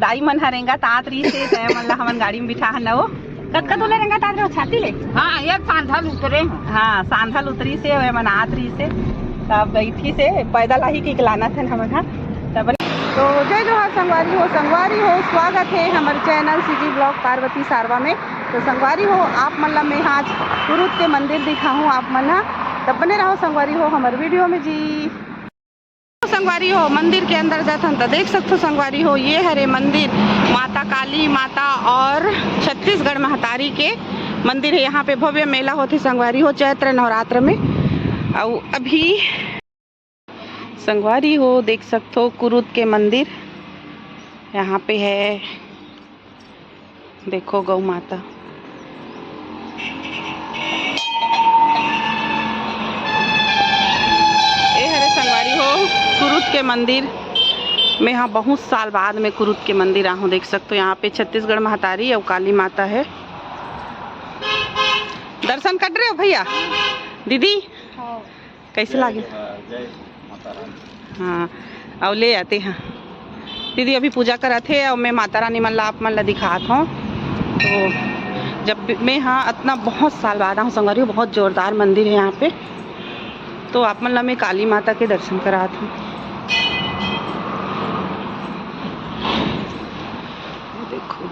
दाई मन हरेंगा तात रही से तय मन ला हमन गाड़ी में बिठा हन वो कतका तोले रेंगा तात रे छाती ले। हाँ ये सांधल उतरे। हाँ सांधल उतरी से वे मन आत रही से तब बैठी से पैदल ही की लाना थे हमन हा तब। तो जय जोहार संगवारी हो स्वागत है हमारे चैनल सीजी ब्लॉग पार्वती सारवा में। तो संगवारी हो आप मन ला मैं आज कुरुद के मंदिर दिखाऊँ आप मन हा तब बने रहो संगवारी हो हमारे वीडियो में जी। संगवारी हो मंदिर के अंदर जाता तो देख सकते हो संगवारी हो ये हरे मंदिर माता काली माता और छत्तीसगढ़ महतारी के मंदिर है। यहाँ पे भव्य मेला होती संगवारी हो चैत्र नवरात्र में। और अभी संगवारी हो देख सकते हो कुरुद के मंदिर यहाँ पे है। देखो गौ माता ये हरे संगवारी हो कुरुद के मंदिर में। यहाँ बहुत साल बाद में कुरुद के मंदिर आहूँ देख सकते हो। यहाँ पे छत्तीसगढ़ महतारी और काली माता है। दर्शन कर रहे हो भैया दीदी कैसे लागे? हाँ और ले आते हैं दीदी अभी पूजा कराते हैं और मैं माता रानी मन ला आप मन ला दिखात हूँ। तो जब मैं हाँ इतना बहुत साल बाद आऊँ संगवारी हो बहुत जोरदार मंदिर है यहाँ पे। तो आप मन ला मैं काली माता के दर्शन करात हूँ। देखो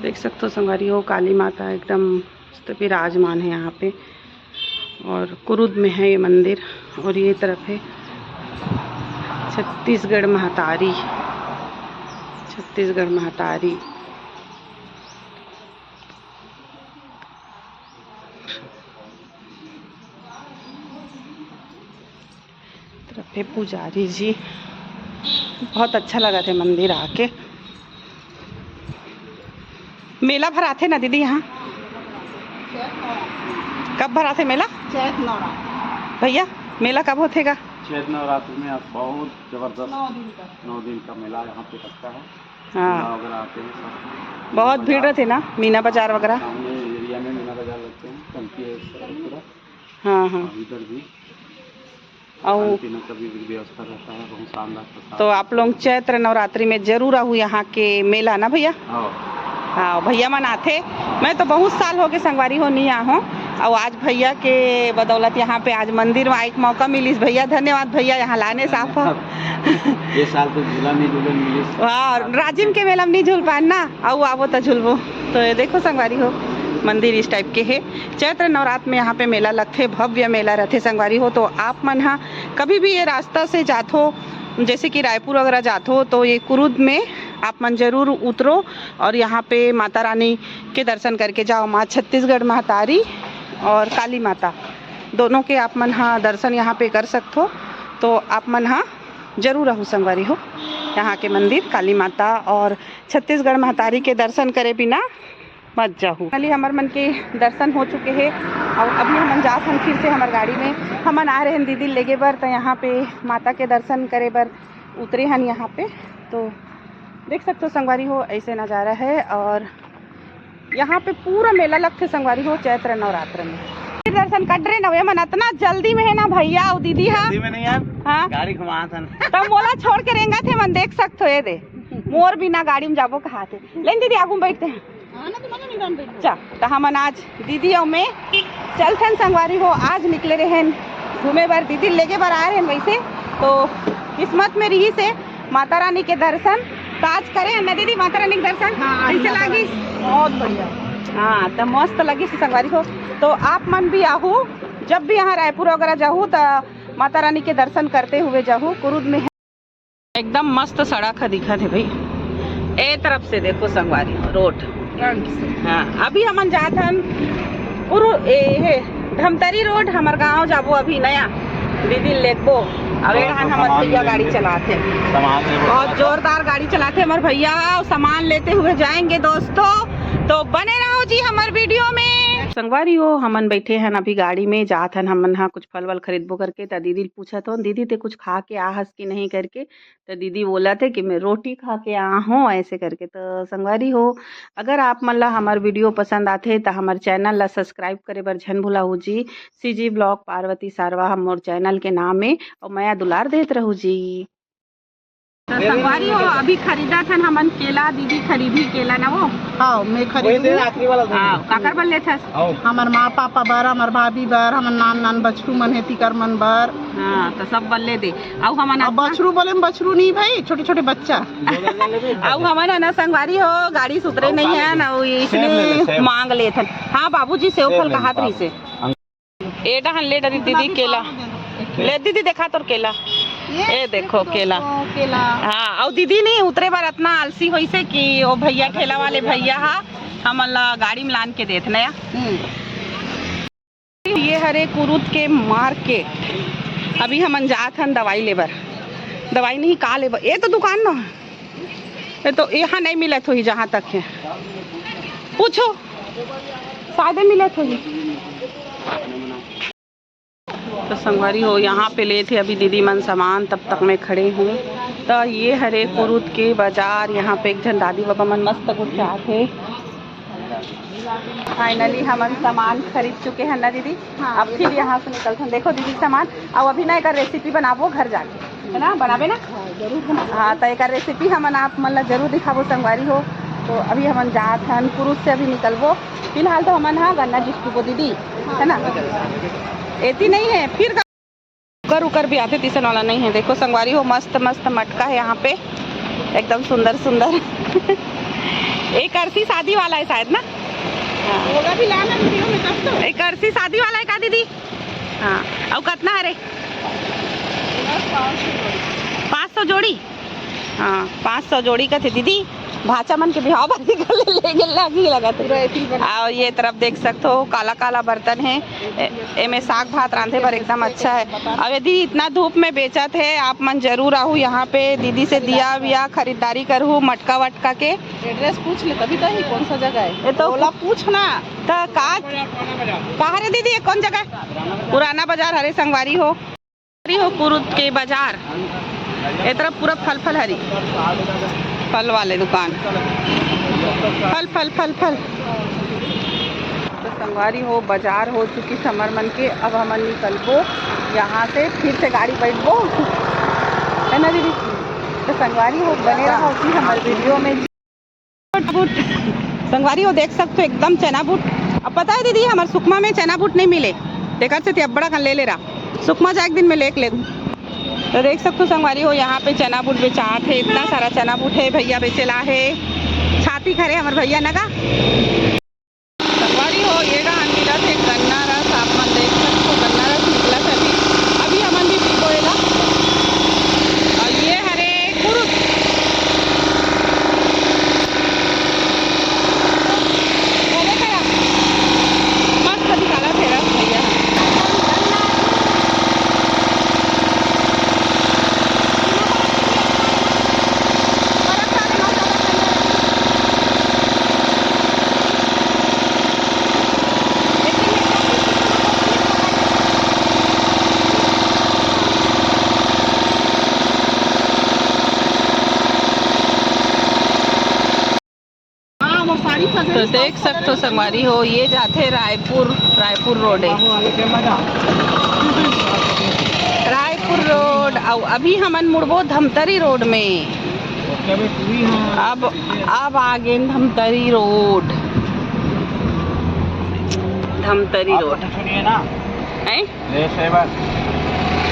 देख सकते हो संगवारी हो काली माता एकदम विराजमान है यहाँ पे। और कुरुद में है ये मंदिर और ये तरफ है छत्तीसगढ़ महतारी। छत्तीसगढ़ महतारी तरफ है पुजारी जी। बहुत अच्छा लगा थे मंदिर आके। मेला भराते ना दीदी यहाँ? कब भराते मेला? चैत नवरात्र भैया मेला कब होतेगा? चैत नवरात्र में आप बहुत जबरदस्त 9 दिन का मेला यहाँ पे लगता है। हाँ वगैरह आते हैं सब। बहुत भीड़ रहती ना मीना बाजार वगैरह। सामने एरिया में मीना बाजार लगते हैं टंकी है पूरा। हाँ हाँ इधर भी और पीने का भी व्यवस्था रहता है बहुत शानदार। तो आप लोग चैत्र नवरात्रि में जरूर आहू यहाँ के मेला ना भैया? हाँ भैया मन आते। मैं तो बहुत साल हो गए संगवारी हो नहीं आहूँ और आज भैया के बदौलत यहाँ पे आज मंदिर में एक मौका मिली। भैया धन्यवाद भैया यहाँ लाने साफ। ये साल तो झूला नहीं झूलन मिली। हाँ राजिम के मेला में नहीं झूल पाए ना आओ आवो तो झूलबो। तो ये देखो संगवारी हो मंदिर इस टाइप के है। चैत्र नवरात्र में यहाँ पे मेला लगते भव्य मेला रहते संगवारी हो। तो आप मन हाँ कभी भी ये रास्ता से जात हो जैसे कि रायपुर वगैरह जात हो तो ये कुरुद में आप मन जरूर उतरो और यहाँ पे माता रानी के दर्शन करके जाओ। माँ छत्तीसगढ़ महतारी और काली माता दोनों के आप मन हाँ दर्शन यहाँ पे कर सकते हो। तो आप मन हाँ जरूर रहू संगवारी हो यहाँ के मंदिर काली माता और छत्तीसगढ़ महतारी के दर्शन करे बिना मत जाहू। खाली हमारे मन के दर्शन हो चुके हैं और अभी हम जात हम फिर से हमारे गाड़ी में हमन आ रहे हैं दीदी लेगे बर। तो यहाँ पे माता के दर्शन करे बर उतरे हैं यहाँ पे। तो देख सकते हो संगवारी हो ऐसे नज़ारा है और यहाँ पे पूरा मेला लगते संगवारी हो चैत्र नवरात्र में। दर्शन कर रहे नवे मन इतना जल्दी में है ना भैया और दीदी। हाँ नहीं यार हाँ गाड़ी घुमा तब मोला छोड़ के रेंगा थे मन देख सकते हो। ये दे मोर बिना गाड़ी में जाबो कहा थे लेकिन दीदी आगू बैठते हैं। अच्छा तो हमन आज दीदी और मैं चलते संगवारी हो आज निकले रहे घूमे बर दीदी लेके बर आए रहे वैसे। तो किस्मत में रही से माता रानी के दर्शन तो आज करे ना दीदी माता रानी के दर्शन। कैसे लगी? बहुत बढ़िया। हाँ तो मस्त लगी संगवारी हो। तो आप मन भी आहू जब भी यहाँ रायपुर वगैरह जाहू तो माता रानी के दर्शन करते हुए जाहू। कुरुद में एकदम मस्त सड़क है दिखा थे भाई ए तरफ से देखो संगवारी रोड। हाँ अभी हमन जात हन धमतरी रोड हमार गाँव जाबो अभी नया दीदी लेखबो। अब हमारे भैया गाड़ी चलाते बहुत जोरदार गाड़ी चलाते हमारे भैया सामान लेते हुए जाएंगे दोस्तों। तो बने रहो जी हमारे वीडियो में। संगवारी हो हमन बैठे हैं अभी गाड़ी में जात हन हमन हाँ कुछ फल वल खरीदबो करके। तो दीदी पूछा तो दीदी ते कुछ खा के आहस कि नहीं करके। तो दीदी बोला थे कि मैं रोटी खा के आ हूँ ऐसे करके। तो संगवारी हो अगर आप मन ला हमार वीडियो पसंद आते तो हमारे चैनल ला सब्सक्राइब करे बर झन भुलाऊ जी। सीजी ब्लॉग पार्वती सारवा हम मोर चैनल के नाम है और मैं दुलार देत रहूँ जी। तो संगवारी हो अभी खरीदा था हमन केला, दीदी खरीदी केला ना वो। हाँ मैं खरीदी काकर बल्ले था। हमार माँ पापा बर, हमार भाभी बर, हमार नान बछरू मन है तिकर मन बर। हाँ तो सब बल्ले दे। अब हमन बछरू बोले बछरू नहीं भाई, छोटे छोटे बच्चा। अब हमन है ना संगवारी हो गाड़ी सुतरे नहीं है ना, इसलिए मांग ले थे। हाँ बाबूजी सेव फल कहा रही से एडा हन ले डरी दीदी केला ले दीदी देखा तो केला ये देखो केला। हाँ और दीदी नहीं उतरे बार इतना आलसी हुई से कि वो भैया ठेला वाले भैया हा हमन ला गाड़ी में लान के देत नया। ये हरे कुरुत के मार्केट अभी हमन जात हन दवाई लेबर। दवाई नहीं का लेबर ये तो दुकान ना ये तो यहाँ नहीं मिलत हुई जहाँ तक है पूछो शायद मिलत हुई। तो संगवारी हो यहाँ पे ले थे अभी दीदी मन सामान तब तक मैं खड़े हूँ। तो ये हरे कुरुत के बाजार यहाँ पे एक जन दादी बाबा मन मस्त गुच्छा थे। फाइनली हम सामान खरीद चुके हैं ना दीदी। हाँ, अब फिर यहाँ से निकलते हैं। देखो दीदी सामान अब अभी ना एक रेसिपी बनाबो घर जाके है ना बनाबे ना जरूर बना। हाँ तो एक रेसिपी हमन आप मतलब जरूर दिखाबो संगवारी हो। तो अभी हमन जात हन कुरुत से अभी निकलबो। फिलहाल तो हमन हाँ गन्ना जिसको दीदी है ना एती नहीं है फिर कर उकर भी आते तीसन वाला नहीं है। देखो संगवारी हो मस्त मस्त मटका है यहाँ पे एकदम सुंदर सुंदर। एक अरसी शादी वाला है शायद ना। हाँ। भी लाना वीडियो में तब तो। एक अरसी शादी वाला है का दीदी। हाँ और कितना हरे 500 जोड़ी। हाँ 500 जोड़ी का थे दीदी। भाचा मन के बिहाव बाती कर ले लगी लगा और ये तरफ देख सकते हो काला काला बर्तन है एमे साग भात रांधे पर एकदम अच्छा है। और यदि इतना धूप में बेचा थे आप मन जरूर आहू यहाँ पे दीदी से दिया विया खरीदारी करूँ मटका वटका के। एड्रेस पूछ ले तभी तो ही कौन सा जगह है। ये तो ओला पूछना तो कहाँ रे दीदी कौन जगह। पुराना बाजार हरे संगवारी हो कुरुत के बाजार ये तरफ पूरा फल फल हरी फल वाले दुकान फल फल फल फल। तो संगवारी हो बाजार हो चुकी समर मन के। अब हम निकलबो यहाँ से फिर से गाड़ी बैठबो है ना दीदी। तो संगवारी हो बने रहा होती हमारे वीडियो में। संगवारी हो देख सकते हो एकदम चना बूट। अब पता है दीदी हमारे सुकमा में चना बूट नहीं मिले देखा से अब बड़ा ले रहा सुकमा जा एक दिन में ले तो देख सकते हो संगवारी हो यहाँ पे चना बूट बेचात है। इतना सारा चना बूट है भैया बेचेला है छाती खरे हमारे भैया नगा। संगवारी हो ये मिला थे गन्ना रस आप मन देख सकते हो गन्ना रस निकला था अभी हमन भी पीबोएगा। और ये हरे कुरुत मस्त निकाला थे रस भैया। तो देख सकते हो संगवारी हो ये जाते रायपुर रोड है रायपुर रोड। और अभी हमन मुड़बो धमतरी रोड में। अब आगे धमतरी रोड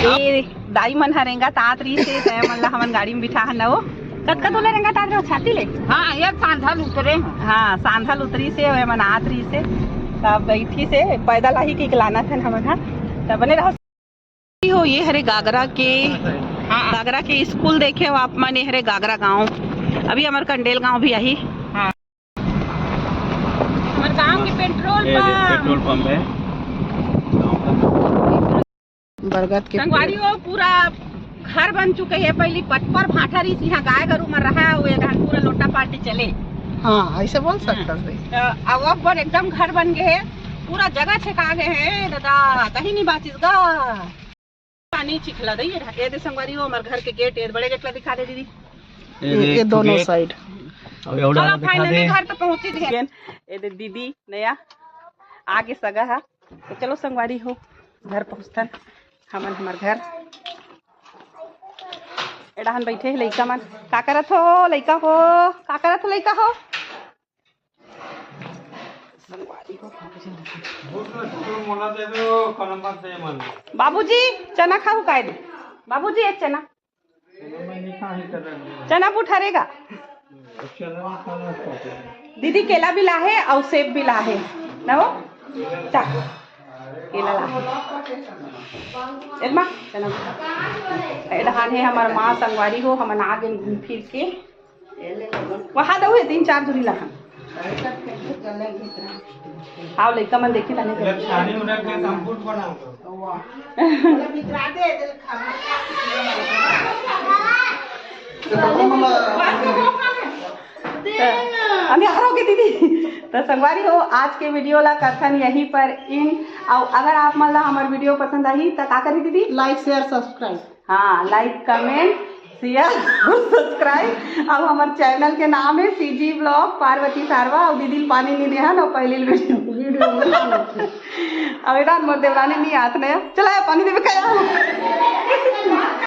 ये दाई मन हरेंगा तातरी से मतलब हमन गाड़ी में बिठा हन वो कतका तो ले रेंगा तातरी छाती ले। हाँ ये सांधल उतरे। हाँ सांधल उतरी से मन आतरी से तब बैठी से पैदल ही की लाना था हमन हाँ तब बने रहो हो। ये हरे गागरा के स्कूल देखे हो आप मन। हरे गागरा गांव अभी हमारे कंडेल गांव भी यही हमारे गांव के पेट्रोल पंप है बरगद के संगवारी हो पूरा घर बन चुके हैं। पहली पटपर भाटा रही यहाँ गाय गरु में रहा हुए पूरा लोटा पार्टी चले। हाँ ऐसे बोल सकता है। अब एकदम घर बन गए हैं पूरा जगह छका गए हैं दादा कहीं नहीं बाचिस गा पानी चिखला दे ये दे संगवारी हो हमारे घर के गेट ये बड़े गेट ला दिखा दे दीदी ये दोनों साइड। चलो फाइनली घर तो पहुंची गए ये दे दीदी नया आगे सगा है। तो चलो संगवारी हो घर पहुंचता हमन हमार घर एडाहन बैठे हे लइका मन का करत हो लइका हो का करत हो लइका हो बाबूजी चना खाऊ काय दे बाबूजी एक चना चना पुठारेगा दीदी केला भी लाहे और सेब भी लाहे ना हो चा केला ला एरमा चना एडहान है हमार माँ संगवारी हो हमन आ गए घूम फिर के वहाँ दो है 3-4 दूरी लखन आओ लइका मन देखी तने अभी आ रहोगे दीदी तो संगवारी हो आज के वीडियो ला कथन यहीं पर इन और अगर आप मन ला हमार वीडियो पसंद आई तो का करी दीदी लाइक शेयर सब्सक्राइब हाँ लाइक कमेंट शेयर सब्सक्राइब अब हमारे चैनल के नाम है सीजी ब्लॉग पार्वती सारवा और दीदी पानी नहीं देहन और पहली वीडियो अब इधर मोर देवरानी नहीं आत नया चला पानी देवे कया